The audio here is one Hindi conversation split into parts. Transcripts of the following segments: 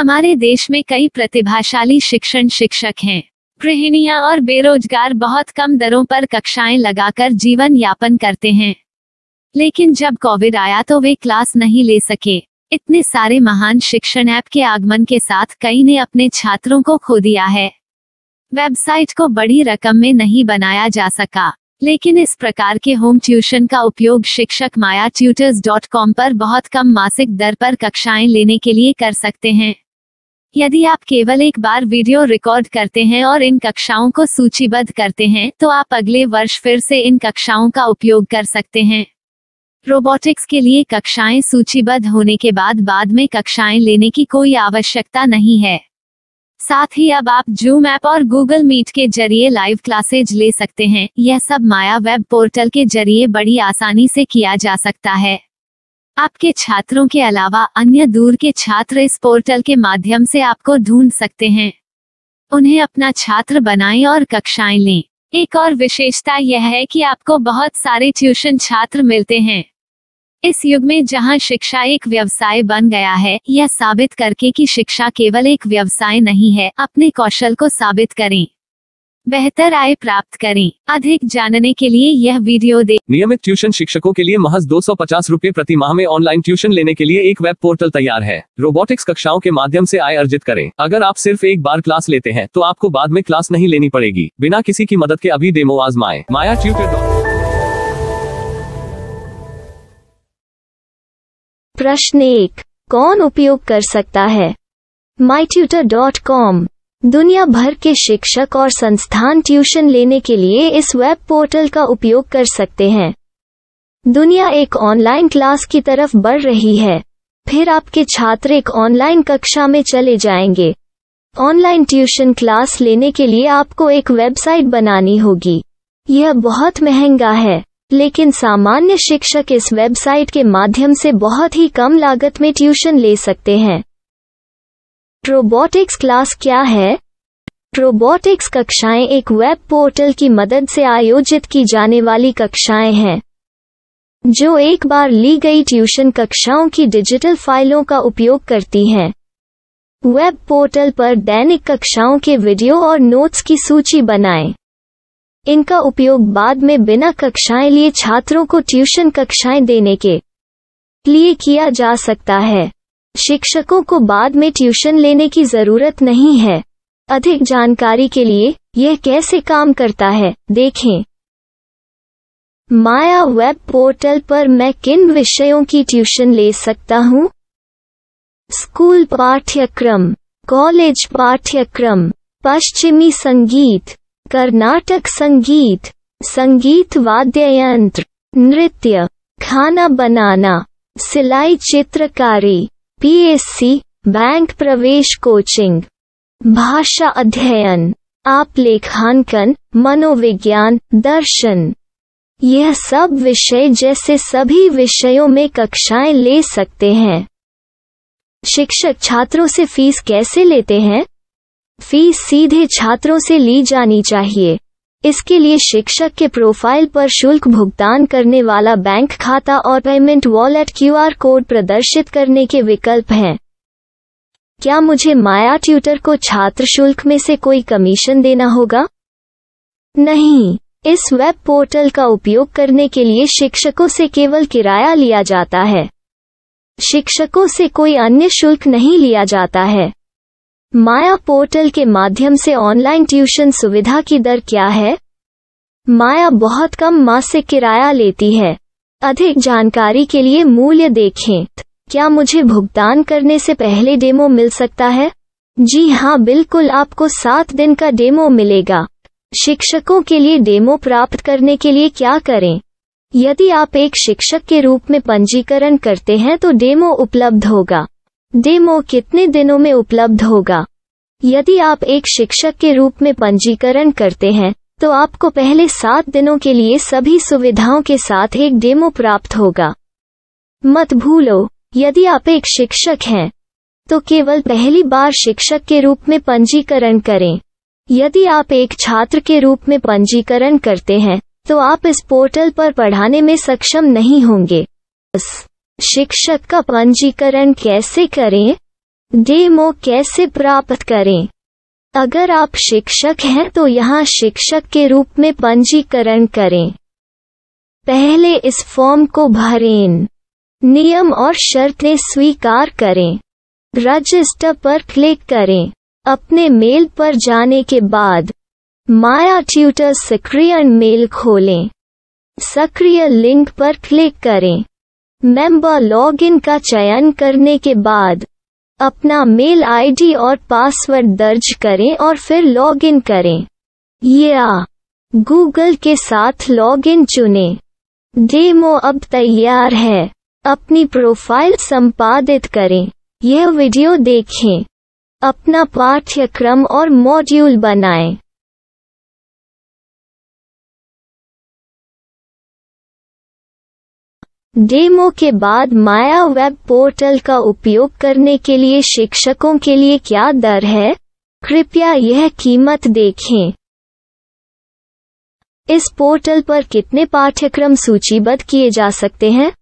हमारे देश में कई प्रतिभाशाली शिक्षण शिक्षक हैं। गृहिणियां और बेरोजगार बहुत कम दरों पर कक्षाएं लगाकर जीवन यापन करते हैं। लेकिन जब कोविड आया तो वे क्लास नहीं ले सके। इतने सारे महान शिक्षण ऐप के आगमन के साथ कई ने अपने छात्रों को खो दिया है। वेबसाइट को बड़ी रकम में नहीं बनाया जा सका, लेकिन इस प्रकार के होम ट्यूशन का उपयोग शिक्षक myatutors.com पर बहुत कम मासिक दर पर कक्षाएं लेने के लिए कर सकते हैं। यदि आप केवल एक बार वीडियो रिकॉर्ड करते हैं और इन कक्षाओं को सूचीबद्ध करते हैं तो आप अगले वर्ष फिर से इन कक्षाओं का उपयोग कर सकते हैं। रोबोटिक्स के लिए कक्षाएं सूचीबद्ध होने के बाद में कक्षाएं लेने की कोई आवश्यकता नहीं है। साथ ही अब आप जूम ऐप और गूगल मीट के जरिए लाइव क्लासेज ले सकते हैं। यह सब माया वेब पोर्टल के जरिए बड़ी आसानी से किया जा सकता है। आपके छात्रों के अलावा अन्य दूर के छात्र इस पोर्टल के माध्यम से आपको ढूंढ सकते हैं। उन्हें अपना छात्र बनाएं और कक्षाएं लें। एक और विशेषता यह है कि आपको बहुत सारे ट्यूशन छात्र मिलते हैं। इस युग में जहां शिक्षा एक व्यवसाय बन गया है, यह साबित करके कि शिक्षा केवल एक व्यवसाय नहीं है, अपने कौशल को साबित करें, बेहतर आय प्राप्त करें। अधिक जानने के लिए यह वीडियो देखें। नियमित ट्यूशन शिक्षकों के लिए महज 250 रुपए प्रति माह में ऑनलाइन ट्यूशन लेने के लिए एक वेब पोर्टल तैयार है। रोबोटिक्स कक्षाओं के माध्यम से आय अर्जित करें। अगर आप सिर्फ एक बार क्लास लेते हैं तो आपको बाद में क्लास नहीं लेनी पड़ेगी। बिना किसी की मदद के अभी डेमो आजमाएं। माया ट्यूटर। प्रश्न 1, कौन उपयोग कर सकता है? mytutor.com। दुनिया भर के शिक्षक और संस्थान ट्यूशन लेने के लिए इस वेब पोर्टल का उपयोग कर सकते हैं। दुनिया एक ऑनलाइन क्लास की तरफ बढ़ रही है। फिर आपके छात्र एक ऑनलाइन कक्षा में चले जाएंगे। ऑनलाइन ट्यूशन क्लास लेने के लिए आपको एक वेबसाइट बनानी होगी। यह बहुत महंगा है, लेकिन सामान्य शिक्षक इस वेबसाइट के माध्यम से बहुत ही कम लागत में ट्यूशन ले सकते हैं। रोबोटिक्स क्लास क्या है? रोबोटिक्स कक्षाएं एक वेब पोर्टल की मदद से आयोजित की जाने वाली कक्षाएं हैं, जो एक बार ली गई ट्यूशन कक्षाओं की डिजिटल फाइलों का उपयोग करती हैं। वेब पोर्टल पर दैनिक कक्षाओं के वीडियो और नोट्स की सूची बनाएं। इनका उपयोग बाद में बिना कक्षाएं लिए छात्रों को ट्यूशन कक्षाएं देने के लिए किया जा सकता है। शिक्षकों को बाद में ट्यूशन लेने की जरूरत नहीं है। अधिक जानकारी के लिए यह कैसे काम करता है, देखें। माया वेब पोर्टल पर मैं किन विषयों की ट्यूशन ले सकता हूँ? स्कूल पाठ्यक्रम, कॉलेज पाठ्यक्रम, पश्चिमी संगीत, कर्नाटक संगीत, संगीत वाद्य यंत्र, नृत्य, खाना बनाना, सिलाई चित्रकारी, पीएससी, बैंक प्रवेश कोचिंग, भाषा अध्ययन, आप लेखांकन, मनोविज्ञान, दर्शन। यह सब विषय जैसे सभी विषयों में कक्षाएं ले सकते हैं। शिक्षक छात्रों से फीस कैसे लेते हैं? फीस सीधे छात्रों से ली जानी चाहिए। इसके लिए शिक्षक के प्रोफाइल पर शुल्क भुगतान करने वाला बैंक खाता और पेमेंट वॉलेट QR कोड प्रदर्शित करने के विकल्प हैं। क्या मुझे माया ट्यूटर को छात्र शुल्क में से कोई कमीशन देना होगा? नहीं, इस वेब पोर्टल का उपयोग करने के लिए शिक्षकों से केवल किराया लिया जाता है। शिक्षकों से कोई अन्य शुल्क नहीं लिया जाता है। माया पोर्टल के माध्यम से ऑनलाइन ट्यूशन सुविधा की दर क्या है? माया बहुत कम मासिक किराया लेती है। अधिक जानकारी के लिए मूल्य देखें। क्या मुझे भुगतान करने से पहले डेमो मिल सकता है? जी हाँ, बिल्कुल, आपको 7 दिन का डेमो मिलेगा। शिक्षकों के लिए डेमो प्राप्त करने के लिए क्या करें? यदि आप एक शिक्षक के रूप में पंजीकरण करते हैं तो डेमो उपलब्ध होगा। डेमो कितने दिनों में उपलब्ध होगा? यदि आप एक शिक्षक के रूप में पंजीकरण करते हैं तो आपको पहले 7 दिनों के लिए सभी सुविधाओं के साथ एक डेमो प्राप्त होगा। मत भूलो, यदि आप एक शिक्षक हैं तो केवल पहली बार शिक्षक के रूप में पंजीकरण करें। यदि आप एक छात्र के रूप में पंजीकरण करते हैं तो आप इस पोर्टल पर पढ़ाने में सक्षम नहीं होंगे। शिक्षक का पंजीकरण कैसे करें? डेमो कैसे प्राप्त करें? अगर आप शिक्षक हैं तो यहाँ शिक्षक के रूप में पंजीकरण करें। पहले इस फॉर्म को भरें। नियम और शर्तें स्वीकार करें। रजिस्टर पर क्लिक करें। अपने मेल पर जाने के बाद माया ट्यूटर सक्रिय मेल खोलें। सक्रिय लिंक पर क्लिक करें। मेंबर लॉगिन का चयन करने के बाद अपना मेल आईडी और पासवर्ड दर्ज करें और फिर लॉगिन करें या गूगल के साथ लॉगिन चुनें। डेमो अब तैयार है। अपनी प्रोफाइल संपादित करें। यह वीडियो देखें। अपना पाठ्यक्रम और मॉड्यूल बनाएं। डेमो के बाद माया वेब पोर्टल का उपयोग करने के लिए शिक्षकों के लिए क्या दर है? कृपया यह कीमत देखें। इस पोर्टल पर कितने पाठ्यक्रम सूचीबद्ध किए जा सकते हैं?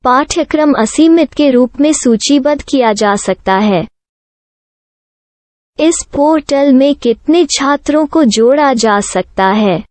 पाठ्यक्रम असीमित के रूप में सूचीबद्ध किया जा सकता है। इस पोर्टल में कितने छात्रों को जोड़ा जा सकता है?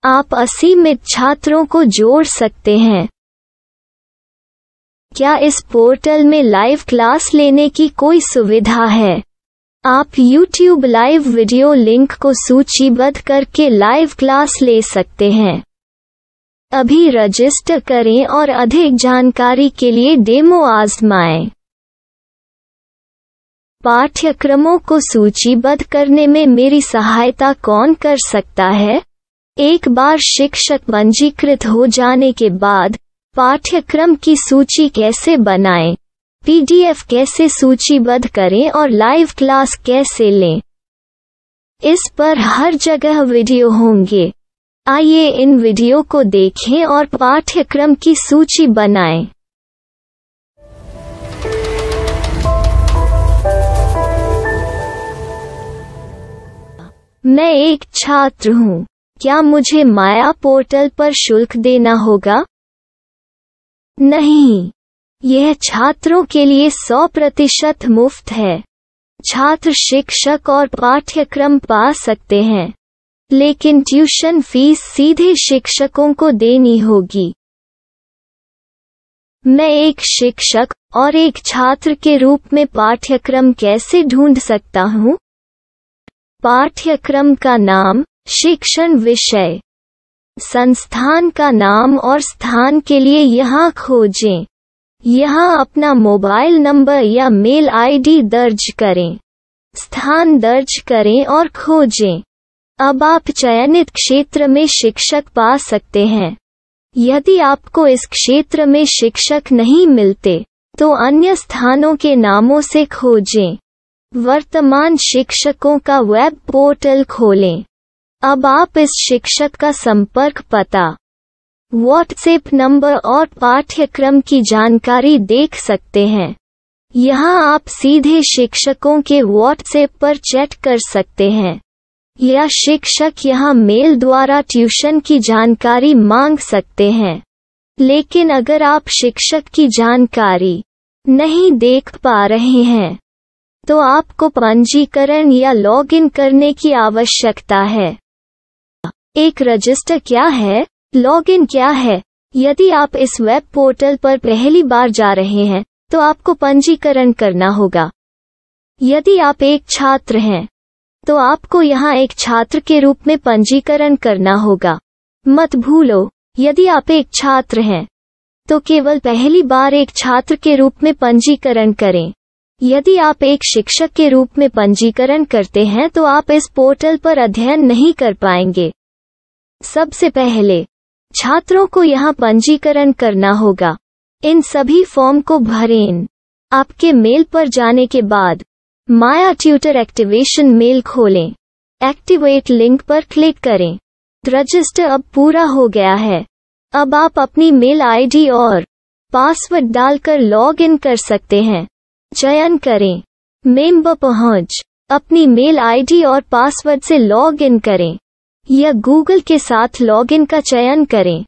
आप असीमित छात्रों को जोड़ सकते हैं। क्या इस पोर्टल में लाइव क्लास लेने की कोई सुविधा है? आप YouTube लाइव वीडियो लिंक को सूचीबद्ध करके लाइव क्लास ले सकते हैं। अभी रजिस्टर करें और अधिक जानकारी के लिए डेमो आजमाएं। पाठ्यक्रमों को सूचीबद्ध करने में मेरी सहायता कौन कर सकता है? एक बार शिक्षक पंजीकृत हो जाने के बाद पाठ्यक्रम की सूची कैसे बनाएं, PDF कैसे सूचीबद्ध करें और लाइव क्लास कैसे लें, इस पर हर जगह वीडियो होंगे। आइए इन वीडियो को देखें और पाठ्यक्रम की सूची बनाएं। मैं एक छात्र हूँ। क्या मुझे माया पोर्टल पर शुल्क देना होगा? नहीं, यह छात्रों के लिए 100% मुफ्त है। छात्र शिक्षक और पाठ्यक्रम पा सकते हैं, लेकिन ट्यूशन फीस सीधे शिक्षकों को देनी होगी। मैं एक शिक्षक और एक छात्र के रूप में पाठ्यक्रम कैसे ढूंढ सकता हूँ? पाठ्यक्रम का नाम, शिक्षण विषय, संस्थान का नाम और स्थान के लिए यहाँ खोजें। यहाँ अपना मोबाइल नंबर या मेल आईडी दर्ज करें। स्थान दर्ज करें और खोजें। अब आप चयनित क्षेत्र में शिक्षक पा सकते हैं। यदि आपको इस क्षेत्र में शिक्षक नहीं मिलते, तो अन्य स्थानों के नामों से खोजें। वर्तमान शिक्षकों का वेब पोर्टल खोलें। अब आप इस शिक्षक का संपर्क पता, व्हाट्सएप नंबर और पाठ्यक्रम की जानकारी देख सकते हैं। यहाँ आप सीधे शिक्षकों के व्हाट्सएप पर चैट कर सकते हैं या शिक्षक यहाँ मेल द्वारा ट्यूशन की जानकारी मांग सकते हैं। लेकिन अगर आप शिक्षक की जानकारी नहीं देख पा रहे हैं, तो आपको पंजीकरण या लॉगिन करने की आवश्यकता है। एक रजिस्टर क्या है? लॉगिन क्या है? यदि आप इस वेब पोर्टल पर पहली बार जा रहे हैं, तो आपको पंजीकरण करना होगा। यदि आप एक छात्र हैं, तो आपको यहाँ एक छात्र के रूप में पंजीकरण करना होगा। मत भूलो, यदि आप एक छात्र हैं, तो केवल पहली बार एक छात्र के रूप में पंजीकरण करें। यदि आप एक शिक्षक के रूप में पंजीकरण करते हैं, तो आप इस पोर्टल पर अध्ययन नहीं कर पाएंगे। सबसे पहले छात्रों को यहाँ पंजीकरण करना होगा। इन सभी फॉर्म को भरें। आपके मेल पर जाने के बाद माया ट्यूटर एक्टिवेशन मेल खोलें। एक्टिवेट लिंक पर क्लिक करें। रजिस्टर अब पूरा हो गया है। अब आप अपनी मेल आईडी और पासवर्ड डालकर लॉग इन कर सकते हैं। चयन करें मेंबर पहुंच। अपनी मेल आईडी और पासवर्ड से लॉग इन करें या गूगल के साथ लॉगिन का चयन करें।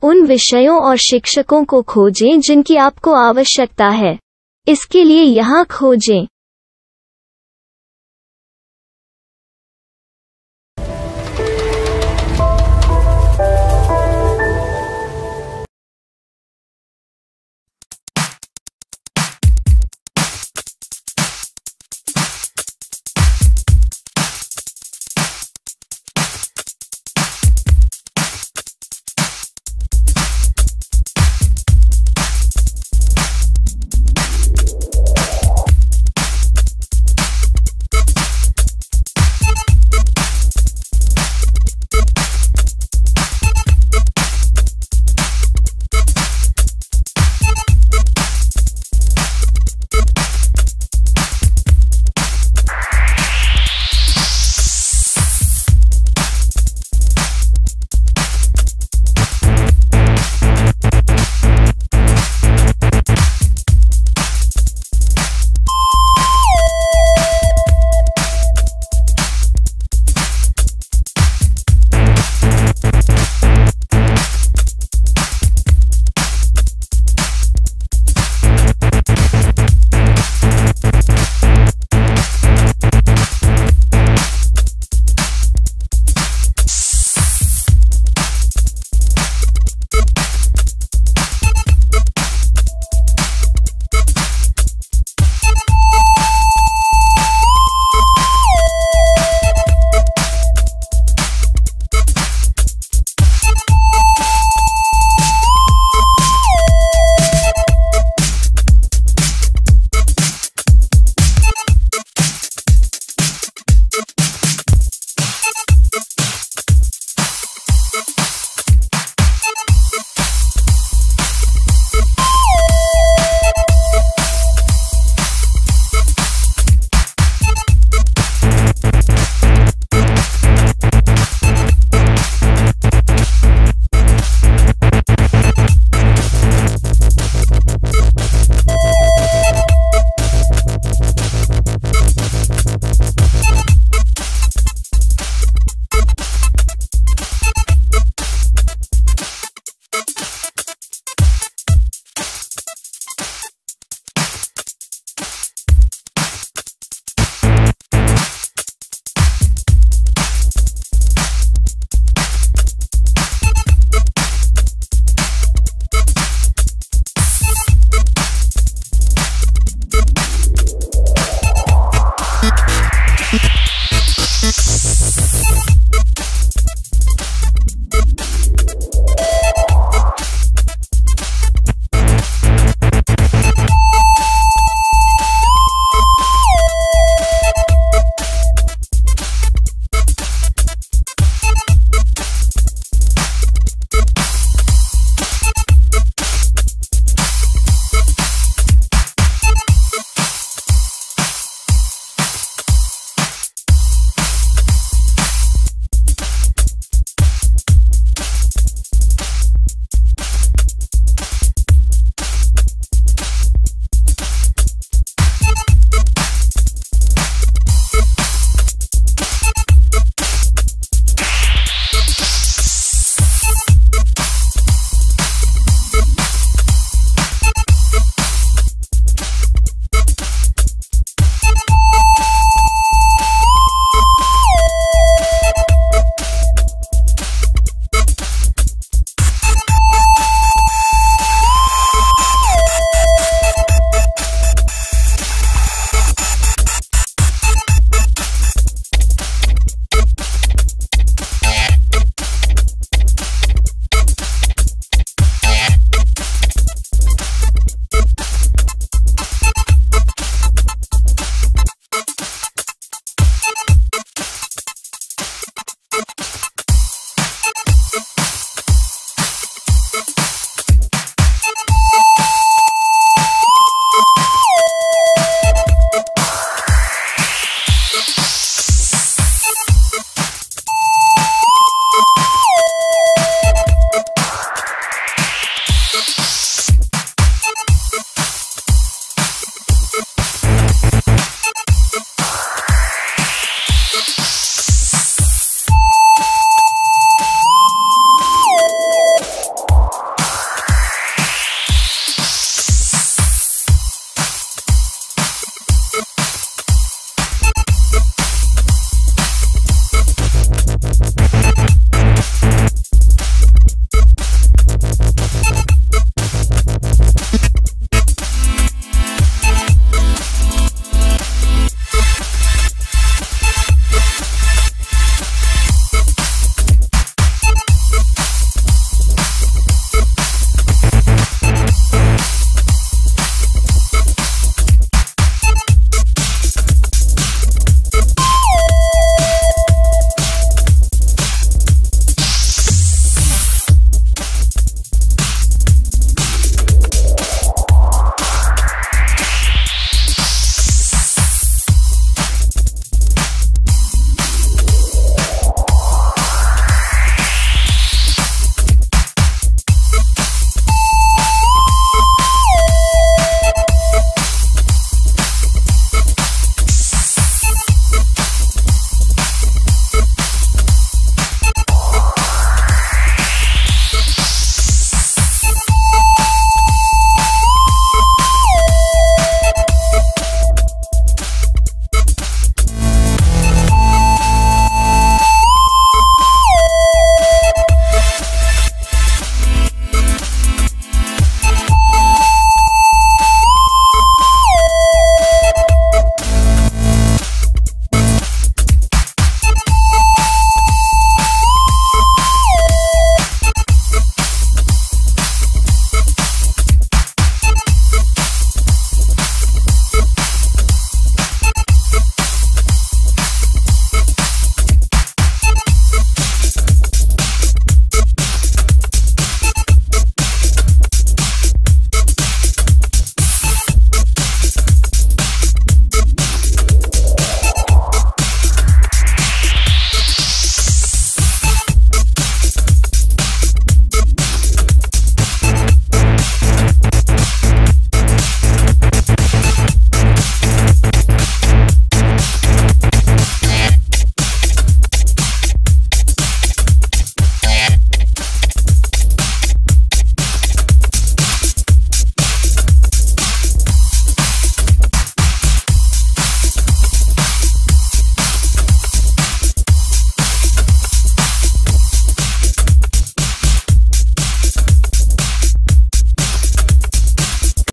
उन विषयों और शिक्षकों को खोजें जिनकी आपको आवश्यकता है। इसके लिए यहाँ खोजें।